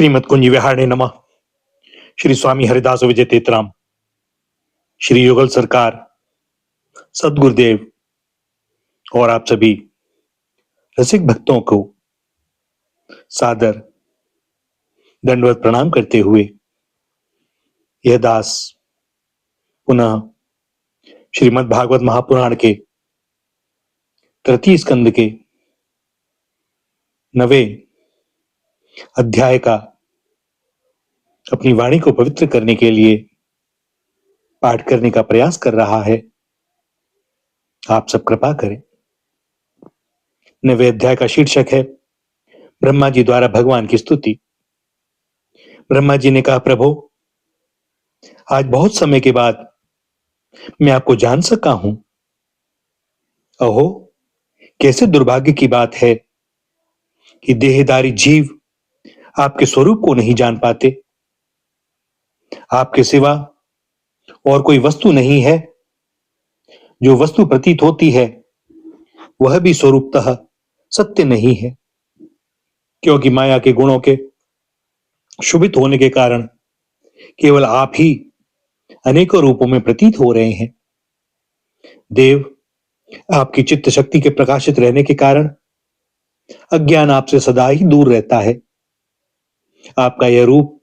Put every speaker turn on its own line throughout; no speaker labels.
श्रीमद कुंज विहारणे नमः। श्री स्वामी हरिदास विजय तेतराम, श्री युगल सरकार, सदगुरुदेव और आप सभी रसिक भक्तों को सादर दंडवत प्रणाम करते हुए यह दास पुनः श्रीमद् भागवत महापुराण के तृतीय स्कंद के 9वें अध्याय का अपनी वाणी को पवित्र करने के लिए पाठ करने का प्रयास कर रहा है। आप सब कृपा करें। 9वें अध्याय का शीर्षक है ब्रह्मा जी द्वारा भगवान की स्तुति। ब्रह्मा जी ने कहा, प्रभु, आज बहुत समय के बाद मैं आपको जान सका हूं। अहो, कैसे दुर्भाग्य की बात है कि देहधारी जीव आपके स्वरूप को नहीं जान पाते। आपके सिवा और कोई वस्तु नहीं है। जो वस्तु प्रतीत होती है वह भी स्वरूपतः सत्य नहीं है, क्योंकि माया के गुणों के शुभित होने के कारण केवल आप ही अनेकों रूपों में प्रतीत हो रहे हैं। देव, आपकी चित्त शक्ति के प्रकाशित रहने के कारण अज्ञान आपसे सदा ही दूर रहता है। आपका यह रूप,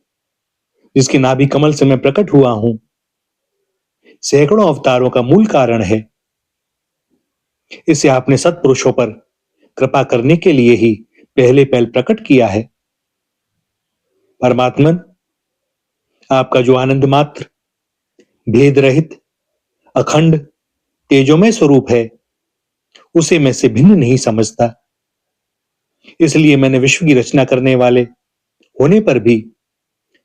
जिसके नाभि कमल से मैं प्रकट हुआ हूं, सैकड़ों अवतारों का मूल कारण है। इसे आपने सत्पुरुषों पर कृपा करने के लिए ही पहले प्रकट किया है। परमात्मन, आपका जो आनंद मात्र, भेद रहित, अखंड, तेजोमय स्वरूप है, उसे मैं से भिन्न नहीं समझता। इसलिए मैंने विश्व की रचना करने वाले होने पर भी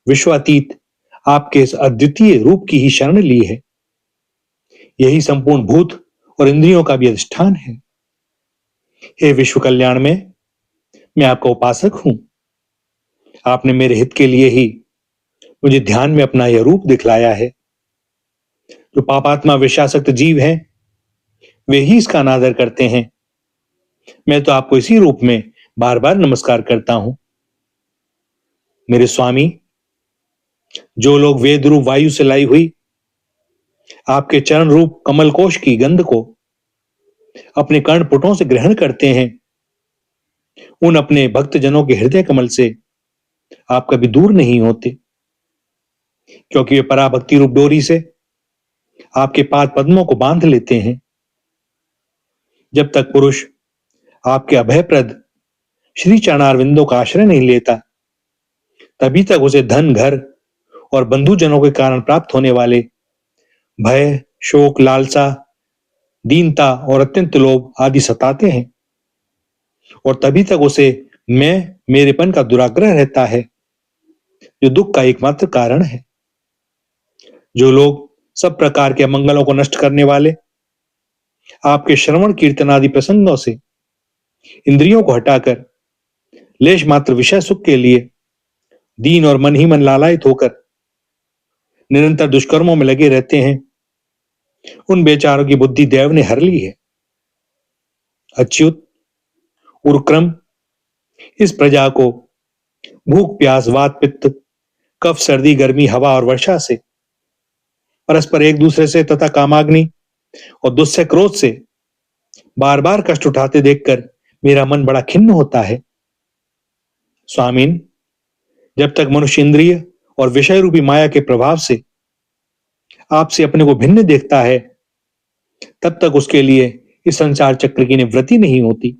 विश्वातीत आपके इस अद्वितीय रूप की ही शरण ली है। यही संपूर्ण भूत और इंद्रियों का भी अधिष्ठान है। हे विश्व कल्याण में मैं आपका उपासक हूं। आपने मेरे हित के लिए ही मुझे ध्यान में अपना यह रूप दिखलाया है। जो पापात्मा विषयासक्त जीव हैं, वे ही इसका अनादर करते हैं। मैं तो आपको इसी रूप में बार बार नमस्कार करता हूं। मेरे स्वामी, जो लोग वेद रूप वायु से लाई हुई आपके चरण रूप कमल कोश की गंध को अपने कर्णपुटों से ग्रहण करते हैं, उन अपने भक्त जनों के हृदय कमल से आप कभी दूर नहीं होते, क्योंकि वे पराभक्ति रूप डोरी से आपके पाद पद्मों को बांध लेते हैं। जब तक पुरुष आपके अभयप्रद श्री चरणारविंदों का आश्रय नहीं लेता, तभी तक उसे धन, घर और बंधुजनों के कारण प्राप्त होने वाले भय, शोक, लालसा, दीनता और अत्यंत लोभ आदि सताते हैं, और तभी तक उसे मैं मेरेपन का दुराग्रह रहता है, जो दुख का एकमात्र कारण है। जो लोग सब प्रकार के अमंगलों को नष्ट करने वाले आपके श्रवण कीर्तन आदि प्रसंगों से इंद्रियों को हटाकर लेश मात्र विषय सुख के लिए दीन और मन ही मन लालायित होकर निरंतर दुष्कर्मों में लगे रहते हैं, उन बेचारों की बुद्धि देव ने हर ली है। अच्युत, उर्क्रम, इस प्रजा को भूख, प्यास, वात, पित्त, कफ, सर्दी, गर्मी, हवा और वर्षा से, परस्पर एक दूसरे से तथा कामाग्नि और दुस्सह क्रोध से बार बार कष्ट उठाते देखकर मेरा मन बड़ा खिन्न होता है। स्वामीन, जब तक मनुष्य इंद्रिय और विषय रूपी माया के प्रभाव से आपसे अपने को भिन्न देखता है, तब तक उसके लिए इस संसार चक्र की निवृत्ति नहीं होती।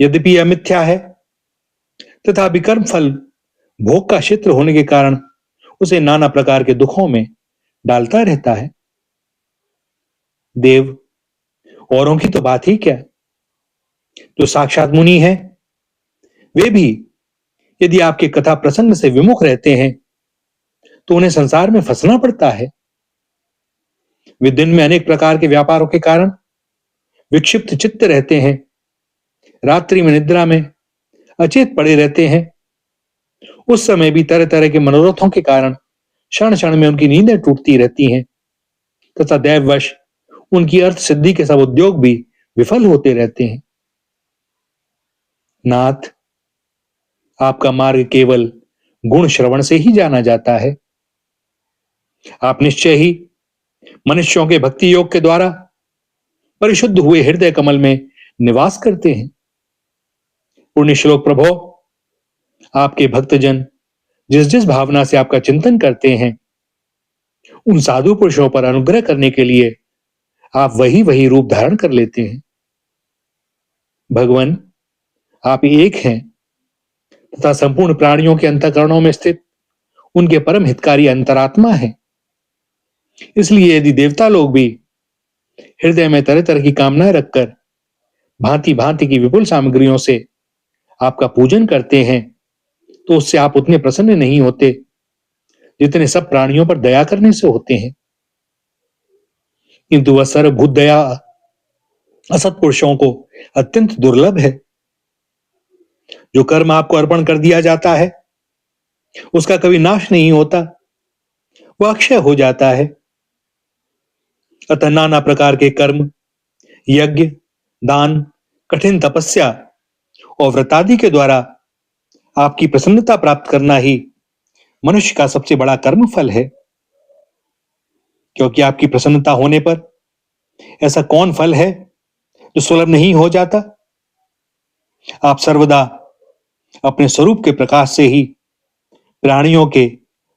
यद्यपि यह मिथ्या है, तथापि कर्म फल भोग का क्षेत्र होने के कारण उसे नाना प्रकार के दुखों में डालता रहता है। देव, औरों की तो बात ही क्या, जो साक्षात मुनि हैं, वे भी यदि आपके कथा प्रसंग से विमुख रहते हैं तो उन्हें संसार में फंसना पड़ता है। वे दिन में अनेक प्रकार के व्यापारों के कारण विक्षिप्त चित्त रहते हैं, रात्रि में निद्रा में अचेत पड़े रहते हैं। उस समय भी तरह तरह के मनोरथों के कारण क्षण क्षण में उनकी नींदें टूटती रहती हैं, तथा दैववश उनकी अर्थ सिद्धि के सब उद्योग भी विफल होते रहते हैं। नाथ, आपका मार्ग केवल गुण श्रवण से ही जाना जाता है। आप निश्चय ही मनुष्यों के भक्ति योग के द्वारा परिशुद्ध हुए हृदय कमल में निवास करते हैं। पुण्य श्लोक प्रभो, आपके भक्तजन जिस जिस भावना से आपका चिंतन करते हैं, उन साधु पुरुषों पर अनुग्रह करने के लिए आप वही वही रूप धारण कर लेते हैं। भगवान, आप एक हैं तथा संपूर्ण प्राणियों के अंतःकरणों में स्थित उनके परम हितकारी अंतरात्मा है। इसलिए यदि देवता लोग भी हृदय में तरह तरह की कामनाएं रखकर भांति भांति की विपुल सामग्रियों से आपका पूजन करते हैं, तो उससे आप उतने प्रसन्न नहीं होते जितने सब प्राणियों पर दया करने से होते हैं। किंतु वह सर्वभूत दया असत पुरुषों को अत्यंत दुर्लभ है। जो कर्म आपको अर्पण कर दिया जाता है, उसका कभी नाश नहीं होता, वह अक्षय हो जाता है। अतः नाना प्रकार के कर्म, यज्ञ, दान, कठिन तपस्या और व्रतादि के द्वारा आपकी प्रसन्नता प्राप्त करना ही मनुष्य का सबसे बड़ा कर्म फल है। क्योंकि आपकी प्रसन्नता होने पर ऐसा कौन फल है जो सुलभ नहीं हो जाता। आप सर्वदा अपने स्वरूप के प्रकाश से ही प्राणियों के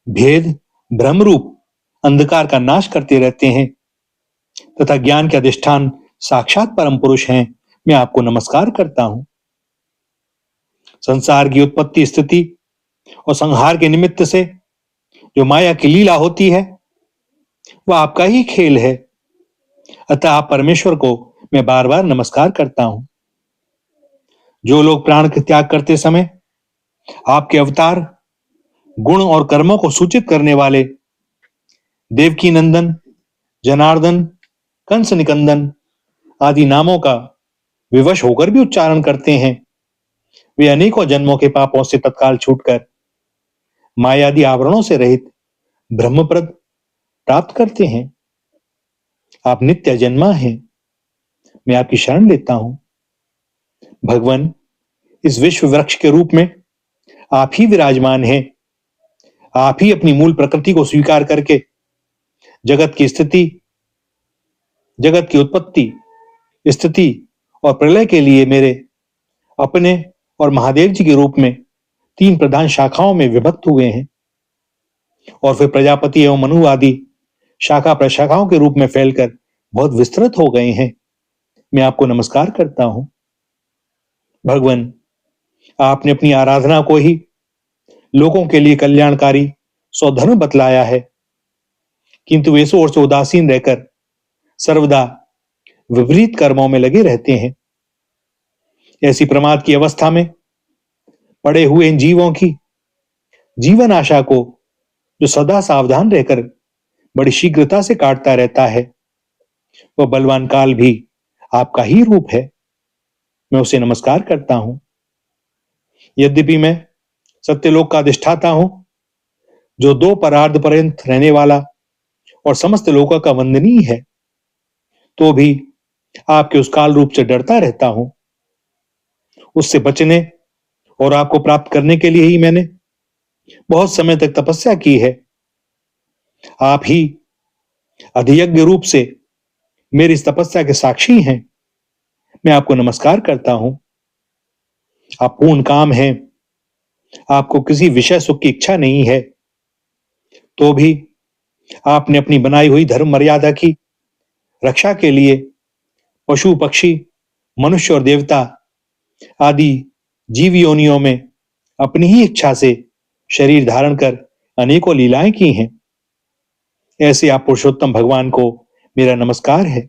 भेद भ्रम रूप अंधकार का नाश करते रहते हैं तथा ज्ञान के अधिष्ठान साक्षात परम पुरुष हैं। मैं आपको नमस्कार करता हूं। संसार की उत्पत्ति, स्थिति और संहार के निमित्त से जो माया की लीला होती है, वह आपका ही खेल है। अतः आप परमेश्वर को मैं बार बार नमस्कार करता हूं। जो लोग प्राण का त्याग करते समय आपके अवतार, गुण और कर्मों को सूचित करने वाले देवकी नंदन, जनार्दन, कंस निकंदन आदि नामों का विवश होकर भी उच्चारण करते हैं, वे अनेकों जन्मों के पापों से तत्काल छूटकर मायादि आवरणों से रहित ब्रह्मप्रद प्राप्त करते हैं। आप नित्य जन्मा हैं। मैं आपकी शरण लेता हूं। भगवान, इस विश्व वृक्ष के रूप में आप ही विराजमान हैं। आप ही अपनी मूल प्रकृति को स्वीकार करके जगत की स्थिति, जगत की उत्पत्ति, स्थिति और प्रलय के लिए मेरे अपने और महादेव जी के रूप में 3 प्रधान शाखाओं में विभक्त हुए हैं और फिर प्रजापति एवं मनु आदि शाखा प्रशाखाओं के रूप में फैलकर बहुत विस्तृत हो गए हैं। मैं आपको नमस्कार करता हूं। भगवान, आपने अपनी आराधना को ही लोगों के लिए कल्याणकारी स्वधर्म बतलाया है, किंतु वे इस ओर से उदासीन रहकर सर्वदा विपरीत कर्मों में लगे रहते हैं। ऐसी प्रमाद की अवस्था में पड़े हुए इन जीवों की जीवन आशा को जो सदा सावधान रहकर बड़ी शीघ्रता से काटता रहता है, वह बलवान काल भी आपका ही रूप है। मैं उसे नमस्कार करता हूं। यद्यपि मैं सत्यलोक का अधिष्ठाता हूं, जो 2 परार्ध पर्यंत रहने वाला और समस्त लोकों का वंदनीय है, तो भी आपके उस काल रूप से डरता रहता हूं। उससे बचने और आपको प्राप्त करने के लिए ही मैंने बहुत समय तक तपस्या की है। आप ही अधियज्ञ रूप से मेरी इस तपस्या के साक्षी हैं। मैं आपको नमस्कार करता हूं। आप पूर्ण काम हैं। आपको किसी विषय सुख की इच्छा नहीं है, तो भी आपने अपनी बनाई हुई धर्म मर्यादा की रक्षा के लिए पशु, पक्षी, मनुष्य और देवता आदि जीव योनियों में अपनी ही इच्छा से शरीर धारण कर अनेकों लीलाएं की हैं। ऐसे आप पुरुषोत्तम भगवान को मेरा नमस्कार है।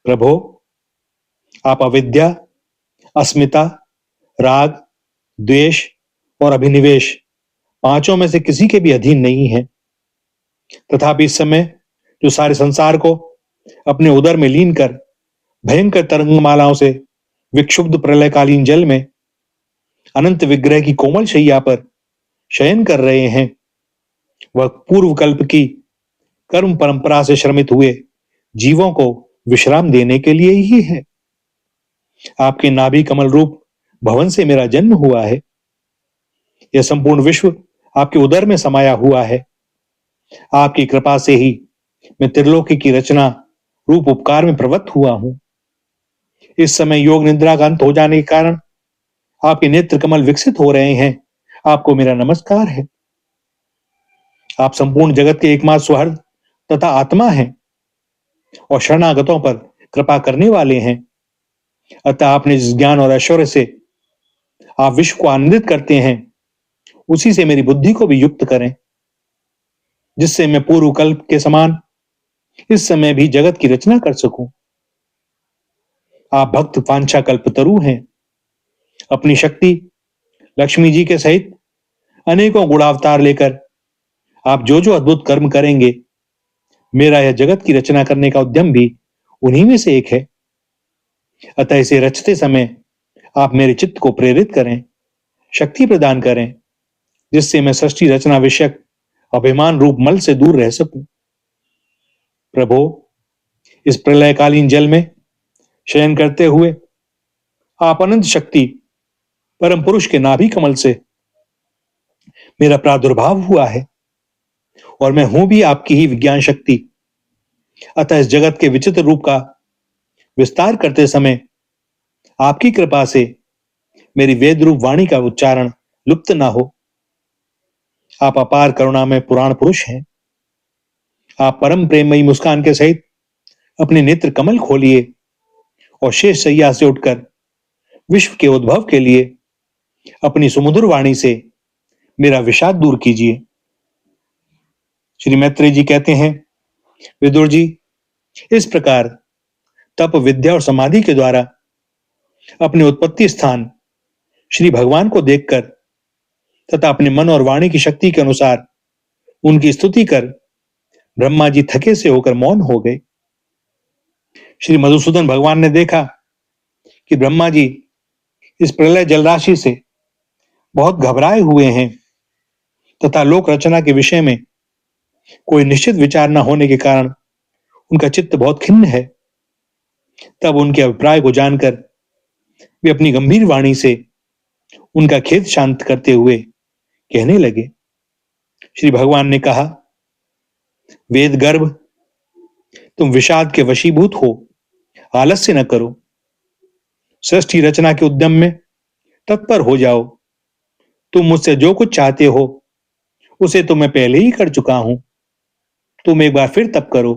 प्रभो, आप अविद्या, अस्मिता, राग, द्वेष और अभिनिवेश 5 में से किसी के भी अधीन नहीं है। तथापि इस समय जो सारे संसार को अपने उदर में लीन कर भयंकर तरंगमालाओं से विक्षुब्ध प्रलयकालीन जल में अनंत विग्रह की कोमल शैया पर शयन कर रहे हैं, वह पूर्व कल्प की कर्म परंपरा से श्रमित हुए जीवों को विश्राम देने के लिए ही है। आपके नाभि कमल रूप भवन से मेरा जन्म हुआ है। यह संपूर्ण विश्व आपके उदर में समाया हुआ है। आपकी कृपा से ही मैं त्रिलोकी की रचना रूप उपकार में प्रवृत्त हुआ हूं। इस समय योग निद्रा का अंत हो जाने के कारण आपके नेत्र कमल विकसित हो रहे हैं। आपको मेरा नमस्कार है। आप संपूर्ण जगत के एकमात्र सुहृद तथा आत्मा हैं और शरणागतों पर कृपा करने वाले हैं। अतः आपने जिस ज्ञान और ऐश्वर्य से आप विश्व को आनंदित करते हैं, उसी से मेरी बुद्धि को भी युक्त करें, जिससे मैं पूर्व कल्प के समान इस समय भी जगत की रचना कर सकूं। आप भक्त वांछा कल्पतरु हैं। अपनी शक्ति लक्ष्मी जी के सहित अनेकों गुणावतार लेकर आप जो जो अद्भुत कर्म करेंगे, मेरा यह जगत की रचना करने का उद्यम भी उन्हीं में से एक है। अतः इसे रचते समय आप मेरे चित्त को प्रेरित करें, शक्ति प्रदान करें, जिससे मैं सृष्टि रचना विषयक अभिमान रूप मल से दूर रह सकूं। प्रभो, इस प्रलयकालीन जल में शयन करते हुए आप अनंत शक्ति परम पुरुष के नाभि कमल से मेरा प्रादुर्भाव हुआ है और मैं हूं भी आपकी ही विज्ञान शक्ति। अतः इस जगत के विचित्र रूप का विस्तार करते समय आपकी कृपा से मेरी वेद रूप वाणी का उच्चारण लुप्त ना हो। आप अपार करुणा में पुराण पुरुष हैं। आप परम प्रेममयी मुस्कान के सहित अपने नेत्र कमल खोलिए और शेष सैया से उठकर विश्व के उद्भव के लिए अपनी सुमधुर वाणी से मेरा विषाद दूर कीजिए। श्री मैत्रेय जी कहते हैं, विदुर जी, इस प्रकार तप विद्या और समाधि के द्वारा अपने उत्पत्ति स्थान श्री भगवान को देखकर तथा अपने मन और वाणी की शक्ति के अनुसार उनकी स्तुति कर ब्रह्मा जी थके से होकर मौन हो गए। श्री मधुसूदन भगवान ने देखा कि ब्रह्मा जी इस प्रलय जलराशि से बहुत घबराए हुए हैं तथा लोक रचना के विषय में कोई निश्चित विचार न होने के कारण उनका चित्त बहुत खिन्न है। तब उनके अभिप्राय को जानकर वे अपनी गंभीर वाणी से उनका खेद शांत करते हुए कहने लगे। श्री भगवान ने कहा, वेद गर्भ, तुम विषाद के वशीभूत हो, आलस्य न करो। सृष्टि रचना के उद्यम में तत्पर हो जाओ। तुम मुझसे जो कुछ चाहते हो उसे तो मैं पहले ही कर चुका हूं। तुम एक बार फिर तप करो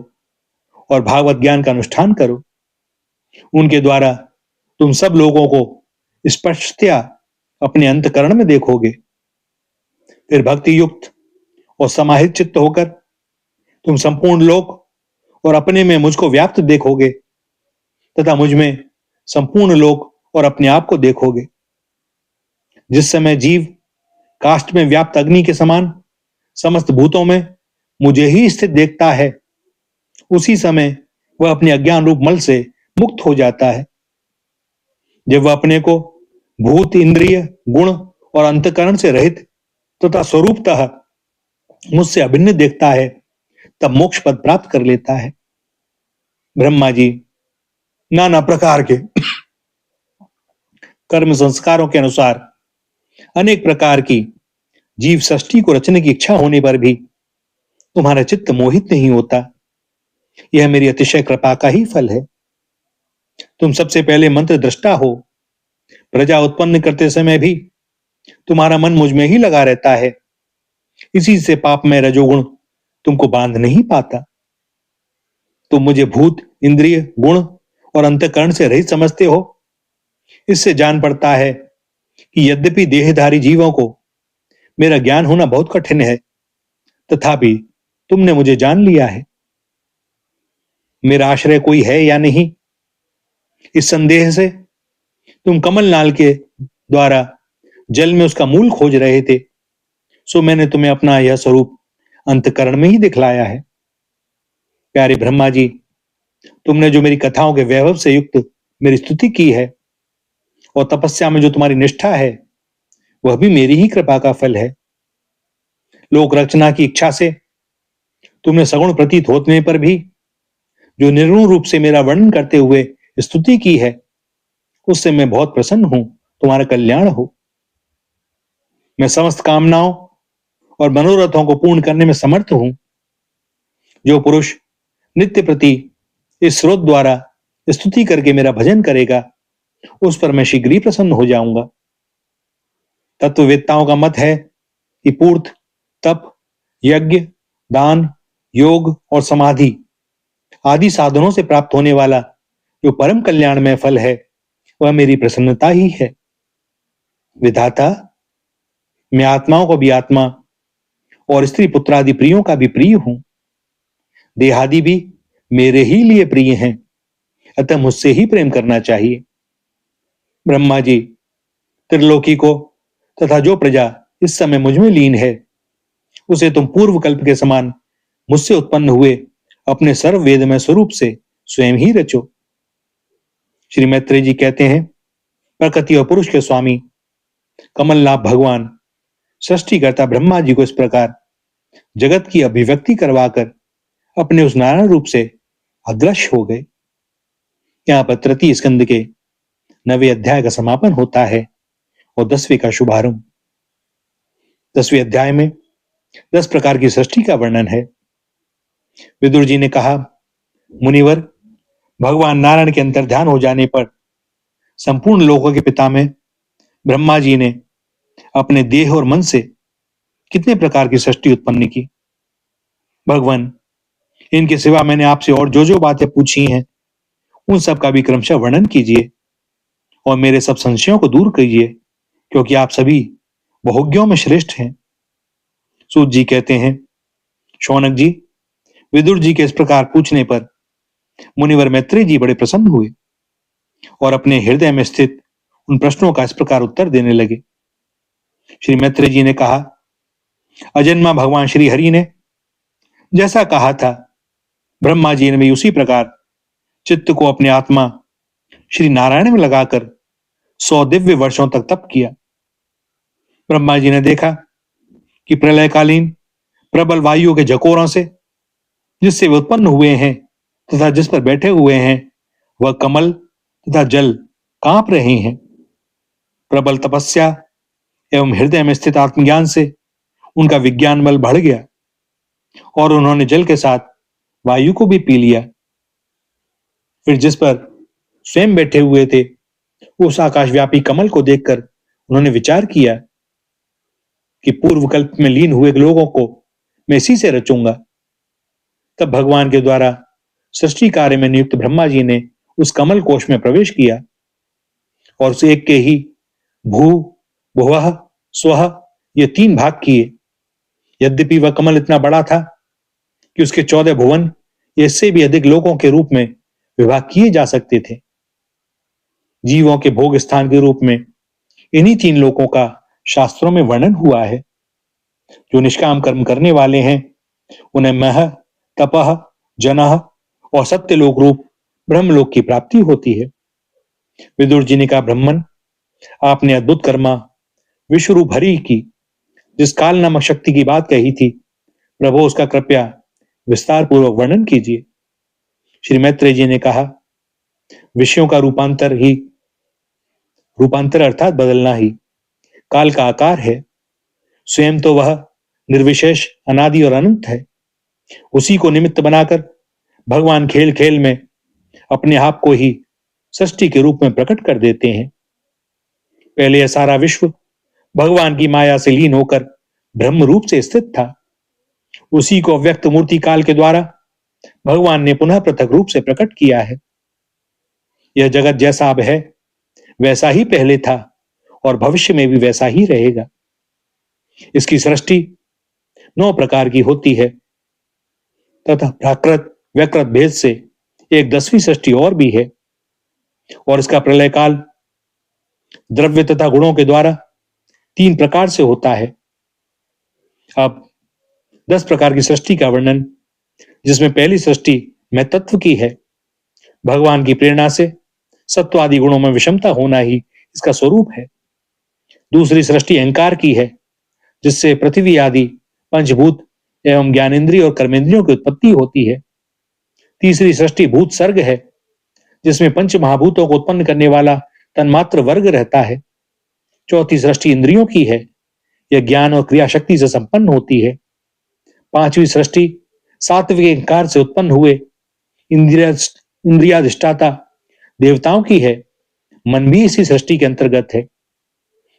और भागवत ज्ञान का अनुष्ठान करो। उनके द्वारा तुम सब लोगों को स्पष्टतया अपने अंतकरण में देखोगे। फिर भक्ति युक्त और समाहित चित्त होकर तुम संपूर्ण लोक और अपने में मुझको व्याप्त देखोगे तथा मुझ में संपूर्ण लोक और अपने आप को देखोगे। जिस समय जीव काष्ठ में व्याप्त अग्नि के समान समस्त भूतों में मुझे ही स्थित देखता है, उसी समय वह अपने अज्ञान रूप मल से मुक्त हो जाता है। जब वह अपने को भूत, इंद्रिय, गुण और अंतकरण से रहित तथा स्वरूपतः मुझसे अभिन्न देखता है, तब मोक्ष पद प्राप्त कर लेता है। ब्रह्मा जी नाना प्रकार के कर्म संस्कारों के अनुसार अनेक प्रकार की जीव सृष्टि को रचने की इच्छा होने पर भी तुम्हारा चित्त मोहित नहीं होता। यह मेरी अतिशय कृपा का ही फल है। तुम सबसे पहले मंत्र दृष्टा हो। प्रजा उत्पन्न करते समय भी तुम्हारा मन मुझ में ही लगा रहता है। इसी से पाप में रजोगुण तुमको बांध नहीं पाता। तुम मुझे भूत, इंद्रिय, गुण और अंतकरण से रहित समझते हो। इससे जान पड़ता है कि यद्यपि देहधारी जीवों को मेरा ज्ञान होना बहुत कठिन है, तथापि तुमने मुझे जान लिया है। मेरा आश्रय कोई है या नहीं, इस संदेह से तुम कमल नाल के द्वारा जल में उसका मूल खोज रहे थे, सो मैंने तुम्हें अपना यह स्वरूप अंतकरण में ही दिखलाया है। प्यारे ब्रह्मा जी, तुमने जो मेरी कथाओं के वैभव से युक्त मेरी स्तुति की है और तपस्या में जो तुम्हारी निष्ठा है, वह भी मेरी ही कृपा का फल है। लोक रचना की इच्छा से तुमने सगुण प्रतीत होने पर भी जो निर्गुण रूप से मेरा वर्णन करते हुए स्तुति की है, उससे मैं बहुत प्रसन्न हूं। तुम्हारा कल्याण हो। मैं समस्त कामनाओं और मनोरथों को पूर्ण करने में समर्थ हूं। जो पुरुष नित्य प्रति इस स्रोत द्वारा स्तुति करके मेरा भजन करेगा, उस पर मैं शीघ्र ही प्रसन्न हो जाऊंगा। तत्ववेत्ताओं का मत है कि पूर्त, तप, यज्ञ, दान, योग और समाधि आदि साधनों से प्राप्त होने वाला जो परम कल्याणमय फल है, वह मेरी प्रसन्नता ही है। विधाता, मैं आत्माओं को भी आत्मा और स्त्री पुत्रादि प्रियों का भी प्रिय हूं। देहादि भी मेरे ही लिए प्रिय हैं, अतः मुझसे ही प्रेम करना चाहिए। ब्रह्मा जी, त्रिलोकी को तथा जो प्रजा इस समय मुझ में लीन है, उसे तुम पूर्व कल्प के समान मुझसे उत्पन्न हुए अपने सर्व वेदमय स्वरूप से स्वयं ही रचो। श्री मैत्रेय जी कहते हैं, प्रकृति और पुरुष के स्वामी कमलनाथ भगवान सृष्टिकर्ता ब्रह्मा जी को इस प्रकार जगत की अभिव्यक्ति करवाकर अपने उस नारायण रूप से अदृश्य हो गए। यहाँ पर तृतीय स्कंद के 9वें अध्याय का समापन होता है और 10वें का शुभारंभ। 10वें अध्याय में 10 प्रकार की सृष्टि का वर्णन है। विदुर जी ने कहा, मुनिवर, भगवान नारायण के अंतर्ध्यान हो जाने पर संपूर्ण लोकों के पिता में ब्रह्मा जी ने अपने देह और मन से कितने प्रकार की सृष्टि उत्पन्न की। भगवान, इनके सिवा मैंने आपसे और जो जो बातें पूछी हैं, उन सब का भी क्रमशः वर्णन कीजिए और मेरे सब संशयों को दूर कीजिए, क्योंकि आप सभी बहुज्ञों में श्रेष्ठ हैं। सूत जी कहते हैं, शौनक जी, विदुर जी के इस प्रकार पूछने पर मुनिवर मैत्रेय जी बड़े प्रसन्न हुए और अपने हृदय में स्थित उन प्रश्नों का इस प्रकार उत्तर देने लगे। श्री मैत्रेय जी ने कहा, अजन्मा भगवान श्री हरि ने जैसा कहा था, ब्रह्मा जी ने भी उसी प्रकार चित्त को अपने आत्मा श्री नारायण में लगाकर 100 दिव्य वर्षों तक तप किया। ब्रह्मा जी ने देखा कि प्रलयकालीन प्रबल वायु के झकोरों से जिससे वे उत्पन्न हुए हैं तथा जिस पर बैठे हुए हैं, वह कमल तथा जल कांप रहे हैं। प्रबल तपस्या एवं हृदय में स्थित आत्मज्ञान से उनका विज्ञान बल बढ़ गया और उन्होंने जल के साथ वायु को भी पी लिया। फिर जिस पर स्वयं बैठे हुए थे, उस आकाशव्यापी कमल को देखकर उन्होंने विचार किया कि पूर्व कल्प में लीन हुए लोगों को मैं इसी से रचूंगा। तब भगवान के द्वारा सृष्टि कार्य में नियुक्त ब्रह्मा जी ने उस कमल कोश में प्रवेश किया और उस एक के ही भू, भुवः, स्वः ये 3 भाग किए। यद्यपि वह कमल इतना बड़ा था कि उसके 14 भुवन इससे भी अधिक लोगों के रूप में विभाग किए जा सकते थे। जीवों के भोग स्थान के रूप में इन्हीं 3 लोकों का शास्त्रों में वर्णन हुआ है। जो निष्काम कर्म करने वाले हैं, उन्हें मह, तपह, जनः और सत्यलोक रूप ब्रह्मलोक की प्राप्ति होती है। विदुर जी ने कहा, ब्रह्मन, आपने अद्भुत कर्मा विश्वरूप हरि की जिस काल नामक शक्ति की बात कही थी, प्रभु उसका कृपया विस्तार पूर्वक वर्णन कीजिए। श्री मैत्रेय जी ने कहा, विषयों का रूपांतर अर्थात बदलना ही काल का आकार है। स्वयं तो वह निर्विशेष, अनादि और अनंत है। उसी को निमित्त बनाकर भगवान खेल खेल में अपने आप को ही सृष्टि के रूप में प्रकट कर देते हैं। पहले यह सारा विश्व भगवान की माया से लीन होकर ब्रह्म रूप से स्थित था। उसी को अव्यक्त मूर्ति काल के द्वारा भगवान ने पुनः पृथक रूप से प्रकट किया है। यह जगत जैसा अब है, वैसा ही पहले था और भविष्य में भी वैसा ही रहेगा। इसकी सृष्टि 9 प्रकार की होती है तथा प्राकृत व्यकृत भेद से एक 10वीं सृष्टि और भी है और इसका प्रलय काल द्रव्य तथा गुणों के द्वारा 3 प्रकार से होता है। अब 10 प्रकार की सृष्टि का वर्णन, जिसमें पहली सृष्टि मैं तत्व की है। भगवान की प्रेरणा से सत्व आदि गुणों में विषमता होना ही इसका स्वरूप है। दूसरी सृष्टि अहंकार की है, जिससे पृथ्वी आदि पंचभूत एवं ज्ञानेन्द्रिय और कर्मेंद्रियों की उत्पत्ति होती है। तीसरी सृष्टि भूत सर्ग है, जिसमें पंच महाभूतों को उत्पन्न करने वाला तन्मात्र वर्ग रहता है। चौथी सृष्टि इंद्रियों की है, यह ज्ञान और क्रिया शक्ति से संपन्न होती है। पांचवी सृष्टि सात्विक अहंकार से उत्पन्न हुए इंद्रियाधिष्ठाता देवताओं की है। मन भी इसी सृष्टि के अंतर्गत है।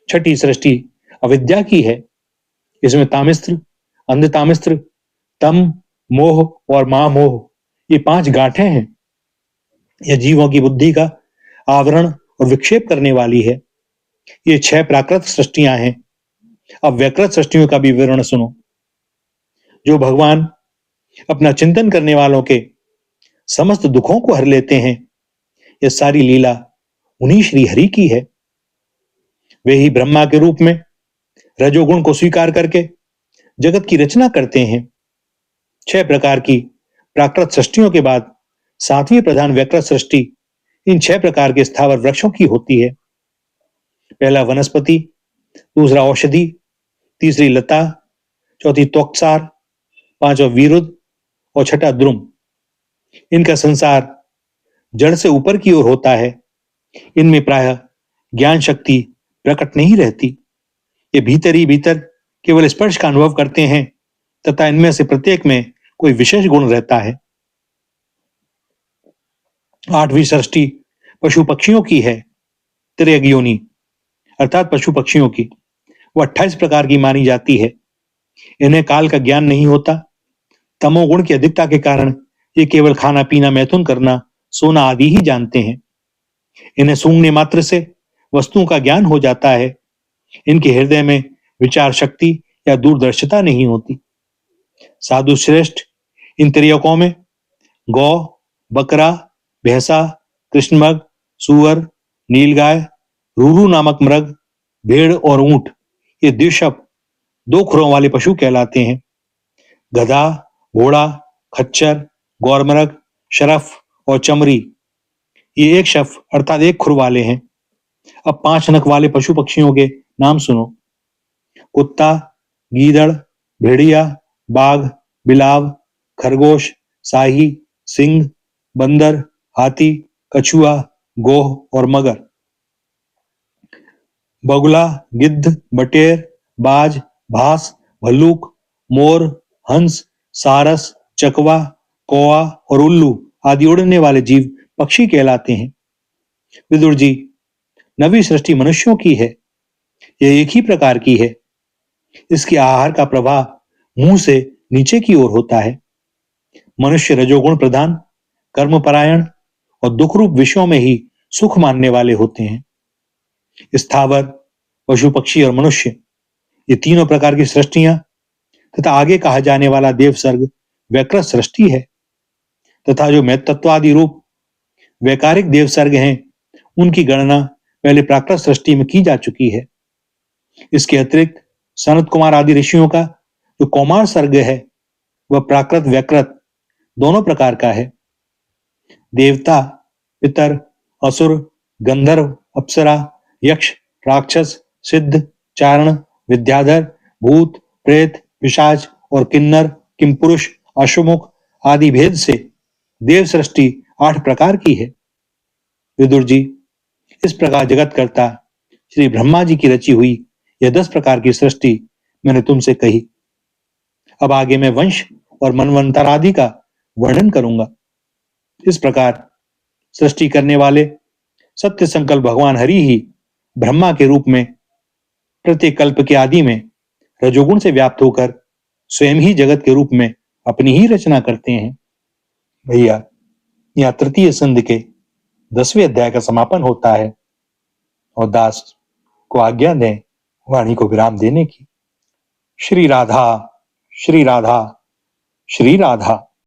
छठी सृष्टि अविद्या की है। इसमें तामिस्त्र, अंधतामिस्त्र, तम, मोह और महामोह ये 5 गांठें हैं। यह जीवों की बुद्धि का आवरण और विक्षेप करने वाली है। ये 6 प्राकृत सृष्टियां हैं। अब व्यकृत सृष्टियों का भी विवरण सुनो। जो भगवान अपना चिंतन करने वालों के समस्त दुखों को हर लेते हैं, यह सारी लीला उन्हीं श्री हरि की है। वे ही ब्रह्मा के रूप में रजोगुण को स्वीकार करके जगत की रचना करते हैं। 6 प्रकार की प्राकृत सृष्टियों के बाद 7वीं प्रधान व्यकृत सृष्टि इन 6 प्रकार के स्थावर वृक्षों की होती है। पहला वनस्पति, दूसरा औषधि, तीसरी लता, चौथी त्वक्सार, पांचवा वीरुद और छठा द्रुम। इनका संसार जड़ से ऊपर की ओर होता है। इनमें प्रायः ज्ञान शक्ति प्रकट नहीं रहती। ये भीतर ही भीतर केवल स्पर्श का अनुभव करते हैं तथा इनमें से प्रत्येक में कोई विशेष गुण रहता है। 8वीं सृष्टि पशु पक्षियों की है। त्रियग्योनि अर्थात पशु पक्षियों की, वह 28 प्रकार की मानी जाती है। इन्हें काल का ज्ञान नहीं होता। तमोगुण की अधिकता के कारण ये केवल खाना पीना, मैथुन करना, सोना आदि ही जानते हैं। इन्हें सूंघने मात्र से वस्तुओं का ज्ञान हो जाता है। इनके हृदय में विचार शक्ति या दूरदर्शिता नहीं होती। साधु श्रेष्ठ इन त्रियकों में गौ, बकरा, भैंसा, कृष्णमृग, सूअर, नीलगाय, रूरू नामक मृग, भेड़ और ऊंट ये द्विशब 2 खुरों वाले पशु कहलाते हैं। गधा, घोड़ा, खच्चर, गौरमृग, शरफ और चमरी ये 1 शफ अर्थात 1 खुर वाले हैं। अब 5 नख वाले पशु पक्षियों के नाम सुनो। कुत्ता, गीदड़, भेड़िया, बाघ, बिलाव, खरगोश, साही, सिंह, बंदर, हाथी, कछुआ, गोह और मगर। बगुला, गिद्ध, बटेर, बाज, भास, भल्लूक, मोर, हंस, सारस, चकवा, कौआ और उल्लू आदि उड़ने वाले जीव पक्षी कहलाते हैं। विदुर जी, 9वीं सृष्टि मनुष्यों की है। यह एक ही प्रकार की है। इसके आहार का प्रवाह मुंह से नीचे की ओर होता है। मनुष्य रजोगुण प्रधान, कर्मपरायण और दुखरूप विषयों में ही सुख मानने वाले होते हैं। स्थावर, पशु पक्षी और मनुष्य ये तीनों प्रकार की सृष्टियां तथा आगे कहा जाने वाला देव सर्ग वैकृत सृष्टि है तथा जो मैतत्वादि रूप वैकारिक देव सर्ग हैं उनकी गणना पहले प्राकृत सृष्टि में की जा चुकी है। इसके अतिरिक्त सनत कुमार आदि ऋषियों का जो कौमार सर्ग है वह प्राकृत वैकृत दोनों प्रकार का है। देवता, पितर, असुर, गंधर्व, अप्सरा, यक्ष, राक्षस, सिद्ध, चारण, विद्याधर, भूत, प्रेत, पिशाच और किन्नर, किमपुरुष, अश्वमुख आदि भेद से देव सृष्टि 8 प्रकार की है। विदुर जी, इस प्रकार जगतकर्ता श्री ब्रह्मा जी की रची हुई यह 10 प्रकार की सृष्टि मैंने तुमसे कही। अब आगे मैं वंश और मनवंतर आदि का वर्णन करूंगा। इस प्रकार सृष्टि करने वाले सत्य संकल्प भगवान हरि ही ब्रह्मा के रूप में प्रत्येक कल्प के आदि में रजोगुण से व्याप्त होकर स्वयं ही जगत के रूप में अपनी ही रचना करते हैं। भैया, यहाँ तृतीय संध के 10वें अध्याय का समापन होता है और दास को आज्ञा दें वाणी को विराम देने की। श्री राधा, श्री राधा, श्री राधा।